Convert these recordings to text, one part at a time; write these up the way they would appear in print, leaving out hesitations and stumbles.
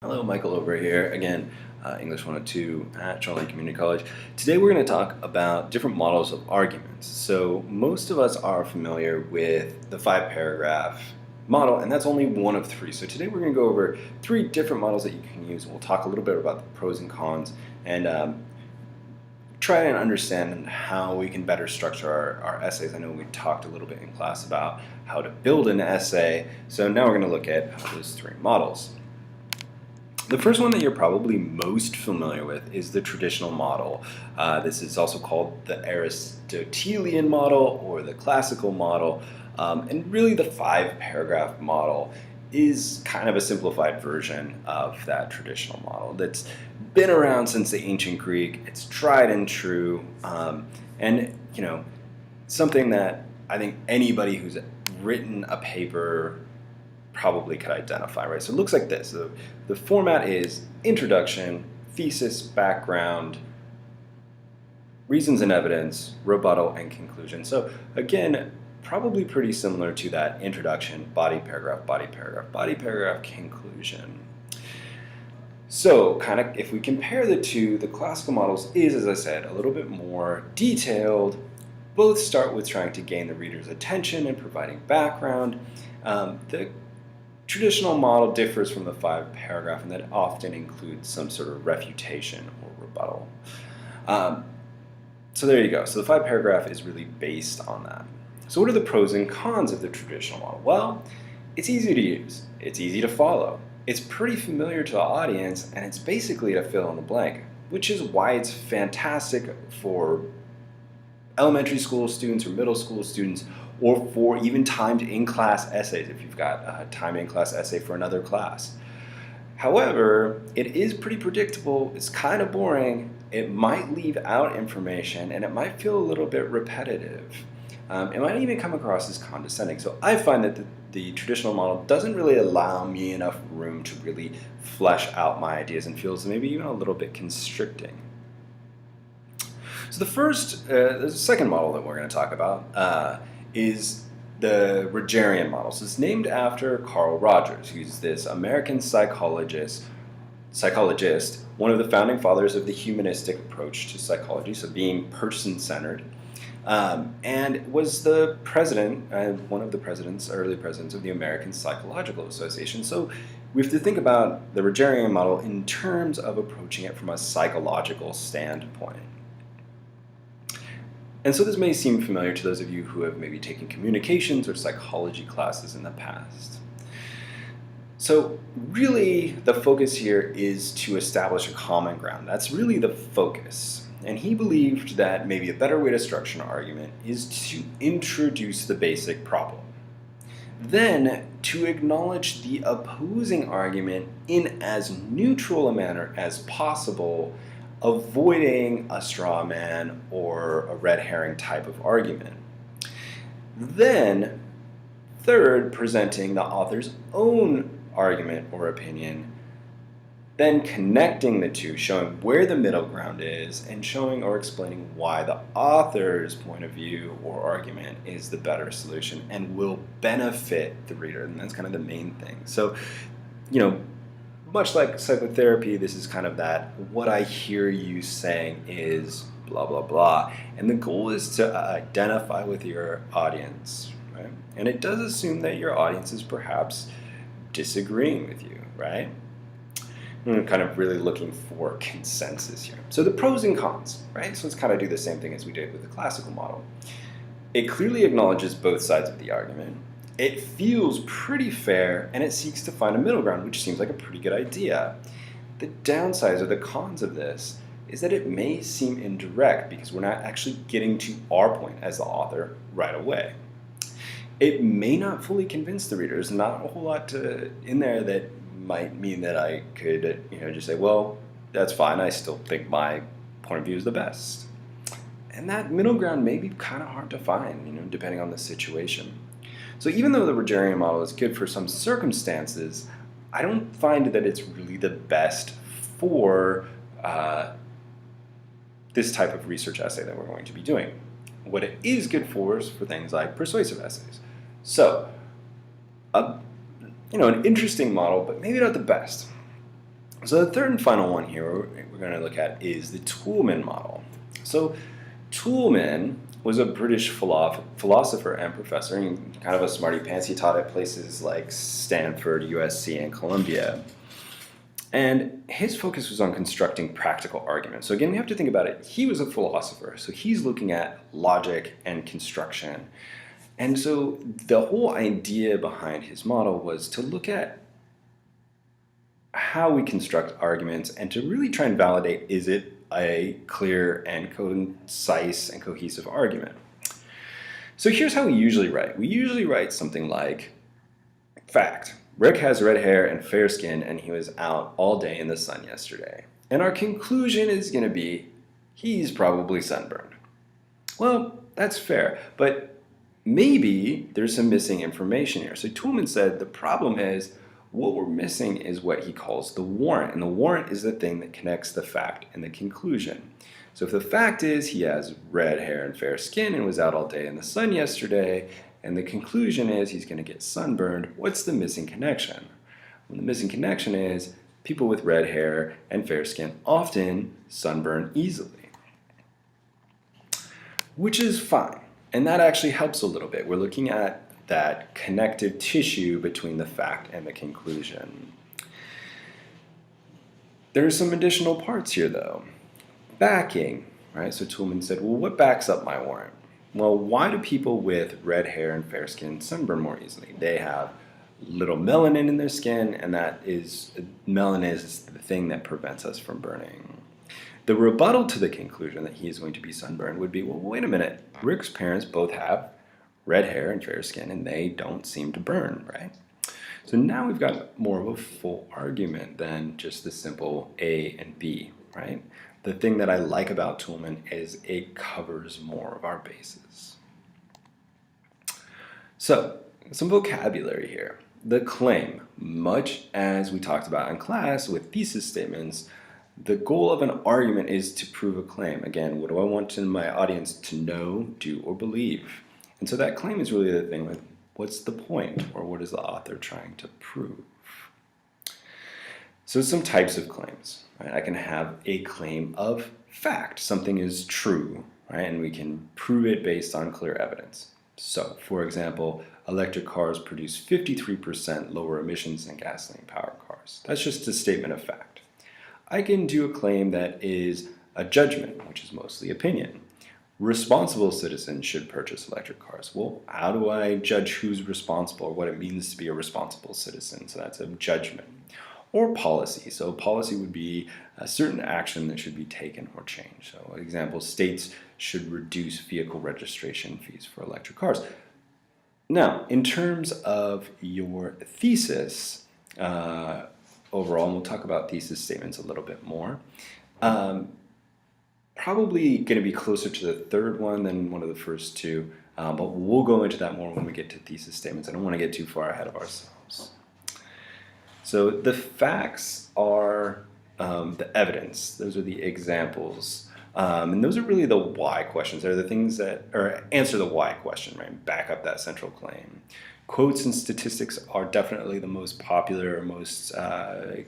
Hello, Michael over here. Again, English 102 at Toulmin Community College. Today we're going to talk about different models of arguments. So most of us are familiar with the 5-paragraph model, and that's only one of three. So today we're going to go over three different models that you can use. We'll talk a little bit about the pros and cons and try and understand how we can better structure our essays. I know we talked a little bit in class about how to build an essay. So now we're going to look at those three models. The first one that you're probably most familiar with is the traditional model. This is also called the Aristotelian model or the classical model. And really the 5-paragraph model is kind of a simplified version of that traditional model that's been around since the ancient Greek. It's tried and true, and something that I think anybody who's written a paper probably could identify, right? So it looks like this. The format is introduction, thesis, background, reasons and evidence, rebuttal, and conclusion. So again, probably pretty similar to that introduction, body paragraph, body paragraph, body paragraph, conclusion. So kind of if we compare the two, the classical models is, as I said, a little bit more detailed. Both start with trying to gain the reader's attention and providing background. The traditional model differs from the 5-paragraph, and that often includes some sort of refutation or rebuttal. So there you go. So the 5-paragraph is really based on that. So what are the pros and cons of the traditional model? Well, it's easy to use. It's easy to follow. It's pretty familiar to the audience, and it's basically a fill in the blank, which is why it's fantastic for elementary school students or middle school students, or for even timed in-class essays if you've got a timed in-class essay for another class. However, it is pretty predictable, it's kind of boring, it might leave out information, and it might feel a little bit repetitive. It might even come across as condescending. So I find that the traditional model doesn't really allow me enough room to really flesh out my ideas and feels maybe even a little bit constricting. So the second model that we're going to talk about is the Rogerian model. So it's named after Carl Rogers, who's this American psychologist, one of the founding fathers of the humanistic approach to psychology, so being person-centered, and was the president, one of the early presidents of the American Psychological Association. So we have to think about the Rogerian model in terms of approaching it from a psychological standpoint. And so this may seem familiar to those of you who have maybe taken communications or psychology classes in the past. So really the focus here is to establish a common ground. That's really the focus. And he believed that maybe a better way to structure an argument is to introduce the basic problem. Then to acknowledge the opposing argument in as neutral a manner as possible, avoiding a straw man or a red herring type of argument. Then, third, presenting the author's own argument or opinion, then connecting the two, showing where the middle ground is, and showing or explaining why the author's point of view or argument is the better solution and will benefit the reader. And that's kind of the main thing. So, much like psychotherapy, this is kind of that, what I hear you saying is blah, blah, blah. And the goal is to identify with your audience, right? And it does assume that your audience is perhaps disagreeing with you, right? I'm kind of really looking for consensus here. So the pros and cons, right? So let's kind of do the same thing as we did with the classical model. It clearly acknowledges both sides of the argument. It feels pretty fair, and it seeks to find a middle ground, which seems like a pretty good idea. The downsides or the cons of this is that it may seem indirect because we're not actually getting to our point as the author right away. It may not fully convince the reader. There's not a whole lot in there that might mean that I could just say, well, that's fine, I still think my point of view is the best. And that middle ground may be kind of hard to find, depending on the situation. So even though the Rogerian model is good for some circumstances, I don't find that it's really the best for this type of research essay that we're going to be doing. What it is good for is for things like persuasive essays. So, an interesting model, but maybe not the best. So the third and final one here we're going to look at is the Toulmin model. So Toulmin was a British philosopher and professor, and kind of a smarty pants. He taught at places like Stanford, USC, and Columbia. And his focus was on constructing practical arguments. So again, we have to think about it. He was a philosopher, so he's looking at logic and construction. And so the whole idea behind his model was to look at how we construct arguments and to really try and validate, is it a clear and concise and cohesive argument? So here's how we usually write. We usually write something like, fact, Rick has red hair and fair skin and he was out all day in the sun yesterday. And our conclusion is going to be, he's probably sunburned. Well, that's fair, but maybe there's some missing information here. So Toulmin said the problem is, what we're missing is what he calls the warrant. And the warrant is the thing that connects the fact and the conclusion. So if the fact is he has red hair and fair skin and was out all day in the sun yesterday, and the conclusion is he's going to get sunburned, what's the missing connection? Well, the missing connection is people with red hair and fair skin often sunburn easily, which is fine. And that actually helps a little bit. We're looking at that connective tissue between the fact and the conclusion. There are some additional parts here though. Backing, right? So Toulmin said, well, what backs up my warrant? Well, why do people with red hair and fair skin sunburn more easily? They have little melanin in their skin, and melanin is the thing that prevents us from burning. The rebuttal to the conclusion that he is going to be sunburned would be, well, wait a minute, Rick's parents both have red hair and fair skin, and they don't seem to burn, right? So now we've got more of a full argument than just the simple A and B, right? The thing that I like about Toulmin is it covers more of our bases. So, some vocabulary here. The claim, much as we talked about in class with thesis statements, the goal of an argument is to prove a claim. Again, what do I want my audience to know, do, or believe? And so that claim is really the thing with what's the point, or what is the author trying to prove? So some types of claims, right? I can have a claim of fact. Something is true, right? And we can prove it based on clear evidence. So, for example, electric cars produce 53% lower emissions than gasoline-powered cars. That's just a statement of fact. I can do a claim that is a judgment, which is mostly opinion. Responsible citizens should purchase electric cars. Well, how do I judge who's responsible or what it means to be a responsible citizen? So that's a judgment. Or policy. So policy would be a certain action that should be taken or changed. So example, states should reduce vehicle registration fees for electric cars. Now, in terms of your thesis, overall, and we'll talk about thesis statements a little bit more, probably going to be closer to the third one than one of the first two, but we'll go into that more when we get to thesis statements. I don't want to get too far ahead of ourselves. So the facts are the evidence. Those are the examples. And those are really the why questions. They're the things that, or answer the why question, right? Back up that central claim. Quotes and statistics are definitely the most popular or most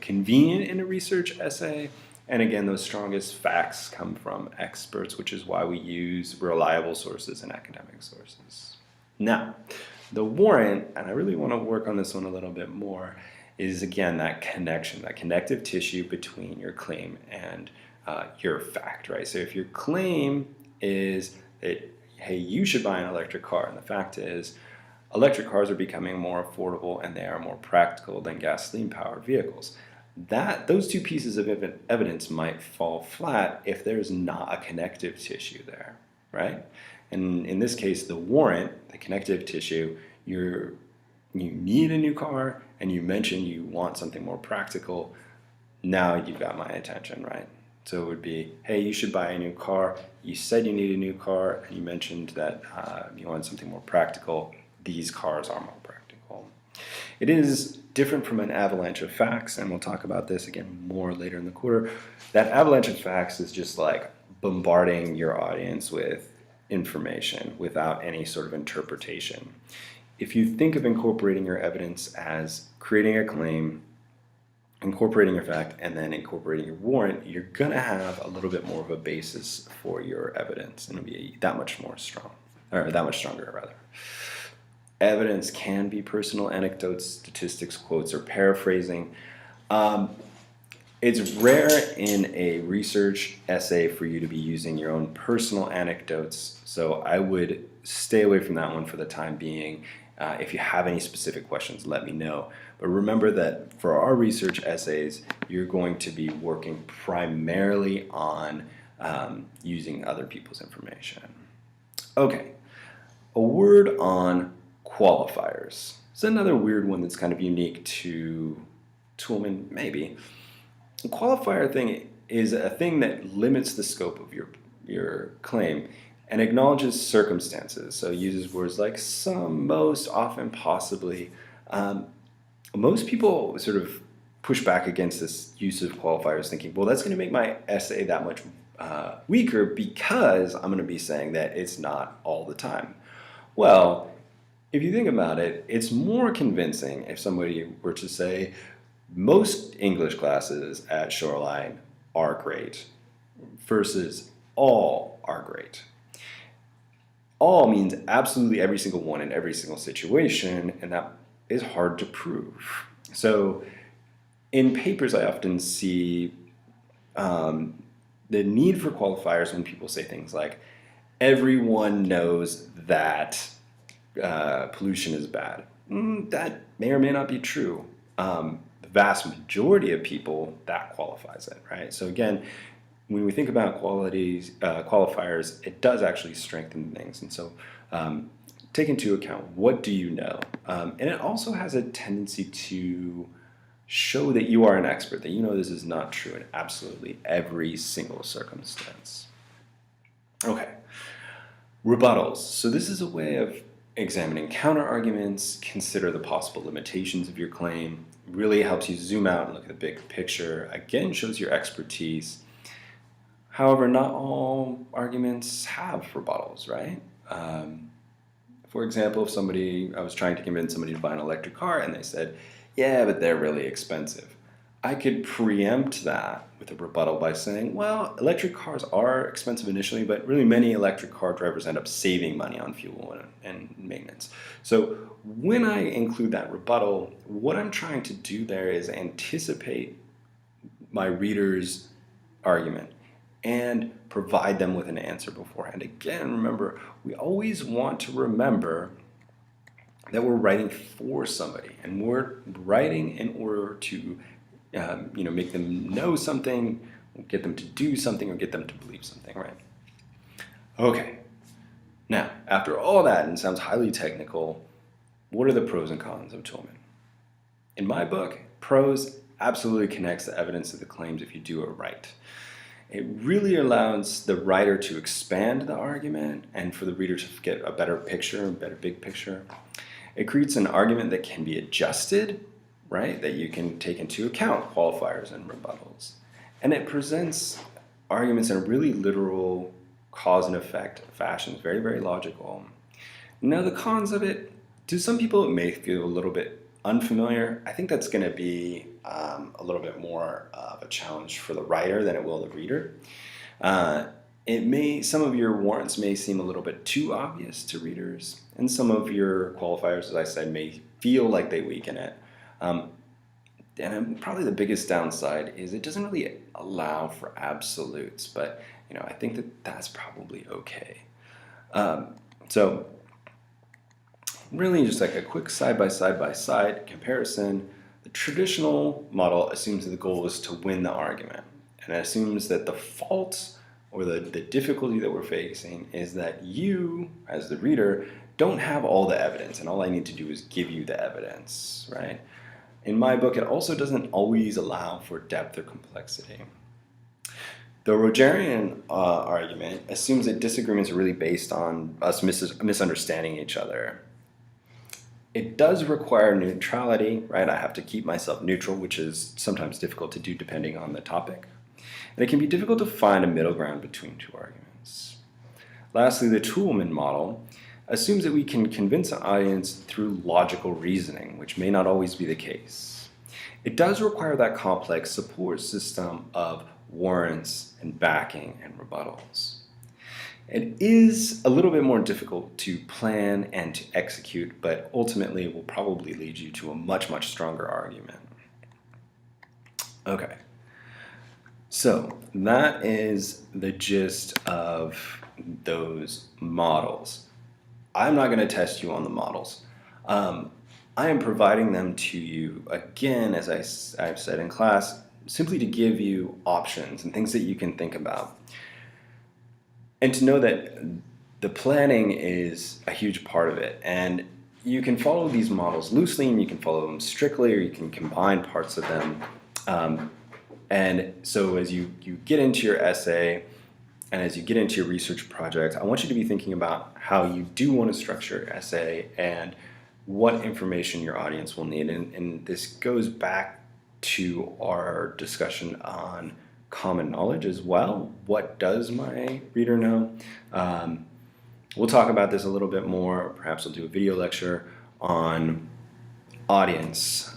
convenient in a research essay. And again, those strongest facts come from experts, which is why we use reliable sources and academic sources. Now, the warrant, and I really want to work on this one a little bit more, is again that connection, that connective tissue between your claim and your fact, right? So if your claim is that, hey, you should buy an electric car, and the fact is electric cars are becoming more affordable and they are more practical than gasoline-powered vehicles. Those two pieces of evidence might fall flat if there's not a connective tissue there, right? And in this case, the warrant, the connective tissue, you need a new car and you mention you want something more practical, now you've got my attention, right? So it would be, hey, you should buy a new car. You said you need a new car, and you mentioned that you want something more practical. These cars are more practical. It is different from an avalanche of facts, and we'll talk about this again more later in the quarter. That avalanche of facts is just like bombarding your audience with information without any sort of interpretation. If you think of incorporating your evidence as creating a claim, incorporating your fact and then incorporating your warrant, you're going to have a little bit more of a basis for your evidence, and it'll be that much more strong, or that much stronger, rather. Evidence can be personal anecdotes, statistics, quotes, or paraphrasing. It's rare in a research essay for you to be using your own personal anecdotes, so I would stay away from that one for the time being. If you have any specific questions, let me know. But remember that for our research essays, you're going to be working primarily on using other people's information. Okay, a word on qualifiers. It's another weird one that's kind of unique to Toulmin, maybe. A qualifier thing is a thing that limits the scope of your claim and acknowledges circumstances. So it uses words like some, most, often, possibly. Most people sort of push back against this use of qualifiers, thinking, well, that's going to make my essay that much weaker because I'm going to be saying that it's not all the time. Well, if you think about it, it's more convincing if somebody were to say, most English classes at Shoreline are great versus all are great. All means absolutely every single one in every single situation, and that is hard to prove. So in papers, I often see the need for qualifiers when people say things like, everyone knows that pollution is bad. That may or may not be true. The vast majority of people, that qualifies it, right? So again, when we think about qualifiers, it does actually strengthen things. And so take into account, what do you know? And it also has a tendency to show that you are an expert, that you know this is not true in absolutely every single circumstance. Okay, rebuttals. So this is a way of examining counter-arguments, consider the possible limitations of your claim, really helps you zoom out and look at the big picture, again shows your expertise. However, not all arguments have rebuttals, right? For example, if I was trying to convince somebody to buy an electric car and they said, yeah, but they're really expensive, I could preempt that with a rebuttal by saying, well, electric cars are expensive initially, but really many electric car drivers end up saving money on fuel and maintenance. So when I include that rebuttal, what I'm trying to do there is anticipate my reader's argument and provide them with an answer beforehand. Again, remember, we always want to remember that we're writing for somebody, and we're writing in order to make them know something, get them to do something, or get them to believe something, right? Okay, now, after all that, and it sounds highly technical, what are the pros and cons of Toulmin? In my book, pros absolutely connects the evidence to the claims if you do it right. It really allows the writer to expand the argument and for the reader to get a better picture, a better big picture. It creates an argument that can be adjusted, right, that you can take into account qualifiers and rebuttals. And it presents arguments in a really literal cause and effect fashion. It's very, very logical. Now, the cons of it, to some people it may feel a little bit unfamiliar. I think that's going to be a little bit more of a challenge for the writer than it will the reader. Some of your warrants may seem a little bit too obvious to readers, and some of your qualifiers, as I said, may feel like they weaken it. And probably the biggest downside is it doesn't really allow for absolutes, but I think that that's probably okay. So really just like a quick side-by-side comparison, the traditional model assumes that the goal is to win the argument, and it assumes that the fault or the difficulty that we're facing is that you, as the reader, don't have all the evidence, and all I need to do is give you the evidence, right? In my book, it also doesn't always allow for depth or complexity. The Rogerian argument assumes that disagreements are really based on us misunderstanding each other. It does require neutrality, right? I have to keep myself neutral, which is sometimes difficult to do depending on the topic. And it can be difficult to find a middle ground between two arguments. Lastly, the Toulmin model assumes that we can convince an audience through logical reasoning, which may not always be the case. it does require that complex support system of warrants and backing and rebuttals. It is a little bit more difficult to plan and to execute, but ultimately will probably lead you to a much, much stronger argument. Okay, so that is the gist of those models. I'm not going to test you on the models. I am providing them to you, again, as I've said in class, simply to give you options and things that you can think about. And to know that the planning is a huge part of it. And you can follow these models loosely, and you can follow them strictly, or you can combine parts of them. And so as you get into your essay, and as you get into your research project, I want you to be thinking about how you do want to structure your essay and what information your audience will need. And this goes back to our discussion on common knowledge as well. What does my reader know? We'll talk about this a little bit more. Perhaps we'll do a video lecture on audience.